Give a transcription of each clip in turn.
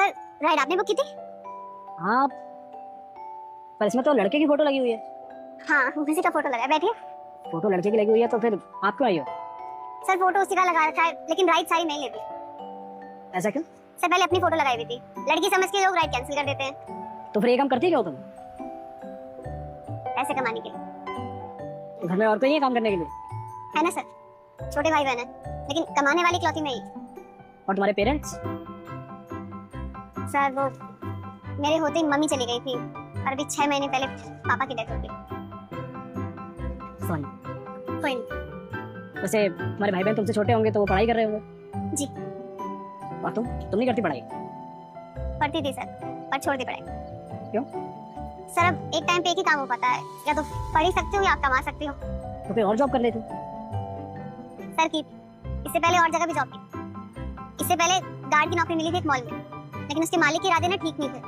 Sir ride आपने book की थी? हाँ, पर इसमें तो लड़के की फोटो लगी हुई है। हाँ उसी का फोटो लगा है, बैठिए। फोटो लड़के की लगी हुई है तो फिर आप क्यों आई हो? सर फोटो उसी का लगा रखा है, लेकिन राइड सारी नहीं लेती। ऐसा क्यों? सर पहले अपनी फोटो लगाई हुई थी, लड़की समझ के लोग राइड कैंसिल कर देते हैं तो फिर ये काम करती क्यों तुम? पैसे कमाने के लिए। तो घर में और कोई है काम करने के लिए? है ना सर, छोटे भाई बहन है, लेकिन कमाने वाली इकलौती मैं ही। और तुम्हारे पेरेंट्स? सर वो मेरे होते ही मम्मी चली गई थी, और अभी 6 महीने पहले पापा की डेथ हो गई। सॉरी। कोई नहीं। वैसे तुम्हारे भाई बहन तुमसे छोटे होंगे तो वो पढ़ाई कर रहे होंगे? जी। और तुम नहीं करती पढ़ाई? पढ़ती थी सर, पर छोड़ दी पढ़ाई। क्यों? सर अब एक टाइम पे एक ही काम हो पाता है, या तो पढ़ ही सकते हो या कमा सकते हो। तो कोई और जॉब कर लेती? सर की इससे पहले और जगह भी जॉब की। इससे पहले गार्ड की नौकरी मिली थी एक मॉल में, लेकिन उसके मालिक के इरादे ना ठीक नहीं थे।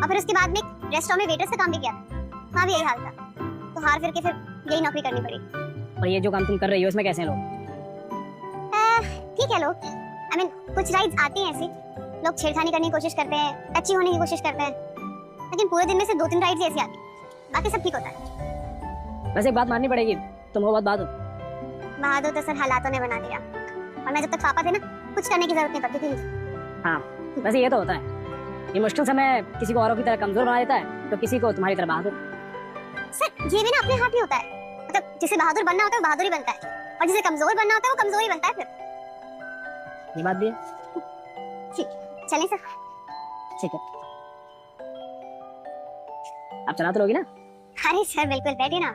और फिर उसके बाद में एक रेस्टोरेंट में वेटर्स का काम भी किया था, वहाँ भी यही हाल था। तो हार फिर के फिर यही नौकरी करनी पड़ी। और ये जो काम तुम कर रही हो इसमें कैसे हैं लोग? ठीक है लोग, आई मीन कुछ राइड्स आती हैं ऐसी, लोग छेड़खानी करने की कोशिश करते हैं, अच्छी होने की कोशिश करते हैं, लेकिन पूरे दिन में से 2-3 राइड्स ऐसी आती हैं, बाकी सब ठीक होता है। वैसे एक बात माननी पड़ेगी, तुम हो बहुत बहादुर। बहादुर तो सर हालातों ने बना दिया, और मैं जब तक पापा थे ना, कुछ करने की जरूरत नहीं पड़ती थी। हाँ वैसे ये तो होता है, ये मुश्किल समय किसी को औरों की तरह कमजोर बना देता है, तो किसी को तुम्हारी तरह बहादुर। सर ये भी ना अपने हाथ में होता है, मतलब जिसे बहादुर बनना होता है वो बहादुर ही बनता है, और जिसे कमजोर बनना होता है वो कमजोर ही बनता है फिर। ये बात भी है। ठीक, चलें सर? ठीक है, आप चला तो लोगी ना? अरे सर बिल्कुल, बैठिए ना।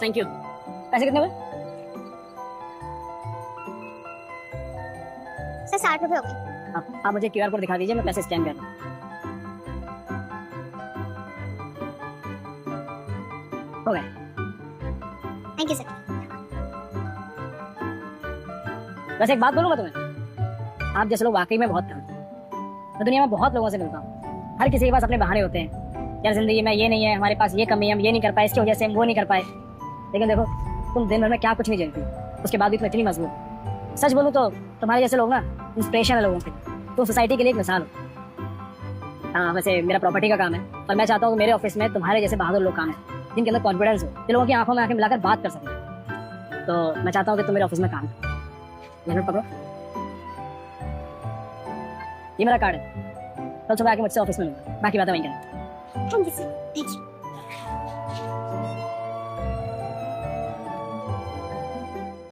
Thank you. पैसे कितने हुए? सर 60 रुपए हो गए। आप मुझे QR कोड दिखा दीजिए, मैं पैसे स्कैन कर दूँ। हो गए। Thank you sir. वैसे एक बात बोलूँ मैं तुम्हें, आप जैसे लोग वाकई में बहुत कम हैं। मैं दुनिया में बहुत लोगों से मिलता हूँ, हर किसी के पास अपने बहाने होते हैं, यार जिंदगी में ये नहीं है, हमारे पास ये कमी है, हम ये नहीं कर पाए, इसकी वजह से हम वो नहीं कर पाए। लेकिन देखो तुम दिन भर में क्या कुछ नहीं झेलती, उसके बाद भी तुम इतनी मजबूत। सच बोलूँ तो तुम्हारे जैसे लोग ना इंस्पिरेशन है लोगों के, तो सोसाइटी के लिए एक मिसाल हो। हाँ वैसे मेरा प्रॉपर्टी का काम है, और मैं चाहता हूँ मेरे ऑफिस में तुम्हारे जैसे बहादुर लोग काम है, जिनके अंदर कॉन्फिडेंस हो, जो लोगों की आंखों में आंखें मिलाकर बात कर सकें। तो मैं चाहता हूँ कि तुम मेरे ऑफिस में काम करो। ये नोट पकड़ो, ये मेरा कार्ड है, कल सुबह आके मुझसे ऑफिस में मिलना, बाकी बातें वहीं करें। Thank you sir, thank you.